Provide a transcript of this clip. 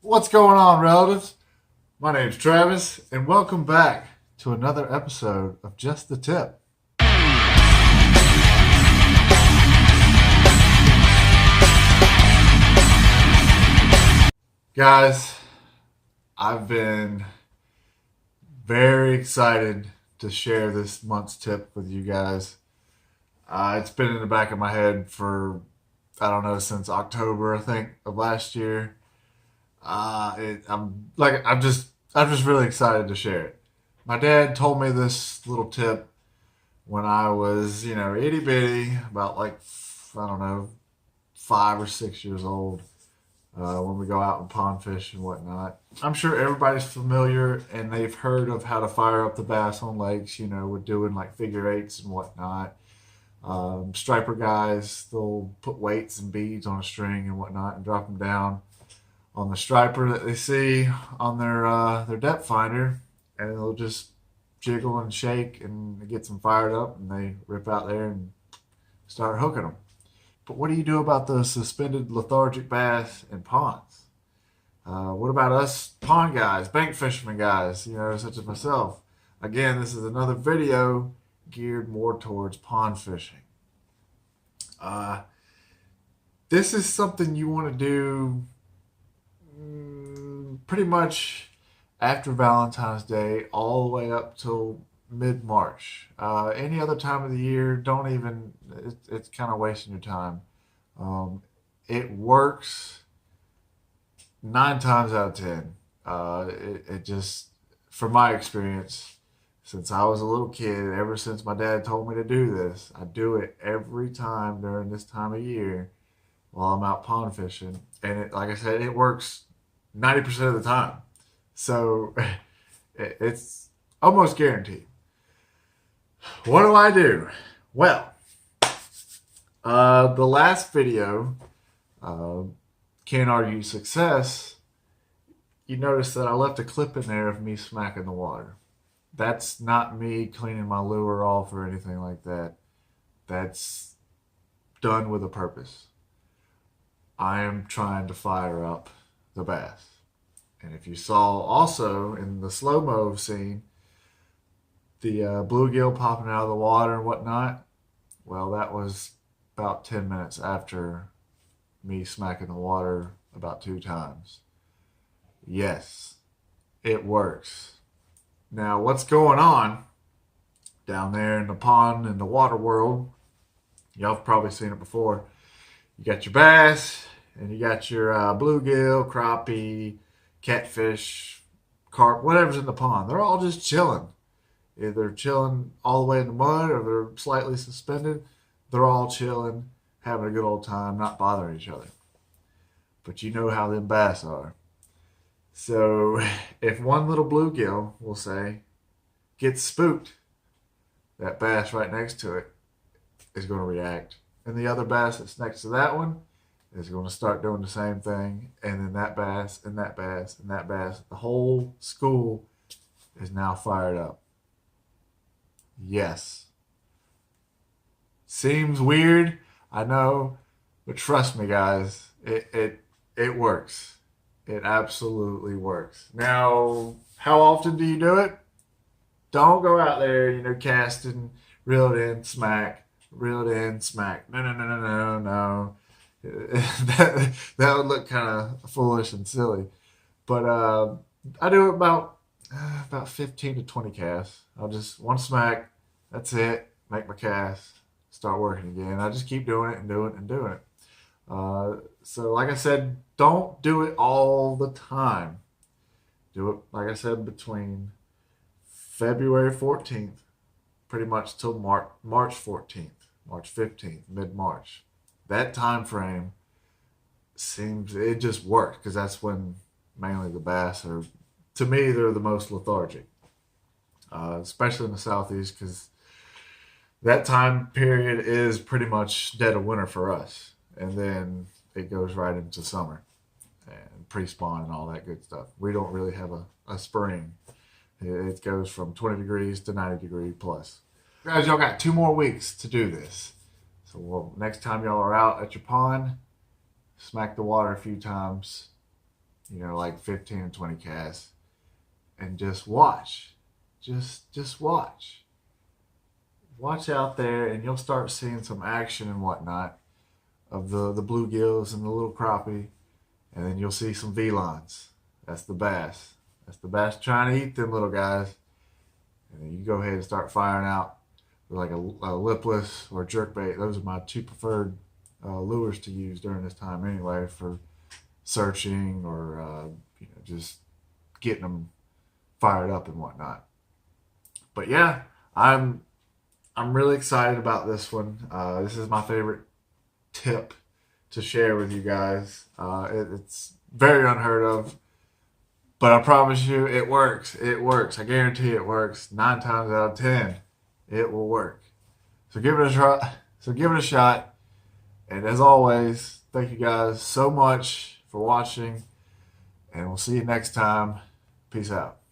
What's going on, relatives? My name's Travis, and welcome back to another episode of Just the Tip. Guys, I've been very excited to share this month's tip with you guys. It's been in the back of my head for, I don't know, since October, I think, of last year. I'm just really excited to share it. My dad told me this little tip when I was, itty bitty, about like, I don't know, 5 or 6 years old, when we go out and pond fish and whatnot. I'm sure everybody's familiar and they've heard of how to fire up the bass on lakes, with doing like figure eights and whatnot. Striper guys, they'll put weights and beads on a string and whatnot and drop them down on the striper that they see on their depth finder, and they'll just jiggle and shake, and it gets them fired up, and they rip out there and start hooking them. But what do you do about the suspended lethargic bass in ponds? What about us pond guys, bank fishermen guys, such as myself? Again, this is another video geared more towards pond fishing. This is something you want to do pretty much after Valentine's Day all the way up till mid-March. Any other time of the year, don't even, it's kind of wasting your time. It works 9 times out of 10. It just, from my experience, since I was a little kid, ever since my dad told me to do this, I do it every time during this time of year while I'm out pond fishing. And like I said, it works 90% of the time. So it's almost guaranteed. What do I do? Well, the last video, Can't Argue Success, you notice that I left a clip in there of me smacking the water. That's not me cleaning my lure off or anything like that. That's done with a purpose. I am trying to fire up the bass. And if you saw also in the slow-mo scene, the bluegill popping out of the water and whatnot, well, that was about 10 minutes after me smacking the water about 2 times. Yes, it works. Now, what's going on down there in the pond, in the water world, y'all have probably seen it before. You got your bass, and you got your bluegill, crappie, catfish, carp, whatever's in the pond. They're all just chilling. Either chilling all the way in the mud or they're slightly suspended. They're all chilling, having a good old time, not bothering each other. But you know how them bass are. So if one little bluegill, we'll say, gets spooked, that bass right next to it is going to react. And the other bass that's next to that one is going to start doing the same thing. And then that bass, and that bass, and that bass, the whole school is now fired up. Yes. Seems weird, I know, but trust me, guys, it works. It absolutely works. Now, how often do you do it? Don't go out there, casting, reel it in, smack, reel it in, smack. No, no, no, no, no, no. that would look kind of foolish and silly. But I do it about 15 to 20 casts. I'll just one smack, that's it, make my cast, start working again. I just keep doing it and doing it and doing it. So like I said, don't do it all the time. Do it, like I said, between February 14th, pretty much till March 14th, March 15th, mid-March. That time frame seems, it just works because that's when mainly the bass are, to me, they're the most lethargic, especially in the southeast, because that time period is pretty much dead of winter for us. And then it goes right into summer and pre-spawn and all that good stuff. We don't really have a spring. It goes from 20 degrees to 90 degree plus. Guys, y'all got 2 more weeks to do this. So next time y'all are out at your pond, smack the water a few times, you know, like 15 and 20 casts, and just watch. Just watch. Watch out there, and you'll start seeing some action and whatnot of the bluegills and the little crappie, and then you'll see some V-lines. That's the bass. That's the bass trying to eat them little guys. And then you go ahead and start firing out with like a lipless or jerkbait. Those are my two preferred lures to use during this time anyway, for searching or you know, just getting them fired up and whatnot. But yeah, I'm really excited about this one. This is my favorite tip to share with you guys. It's very unheard of, but I promise you it works. It works. I guarantee it works. 9 times out of 10, it will work. So give it a try. So give it a shot. And as always, thank you guys so much for watching, and we'll see you next time. Peace out.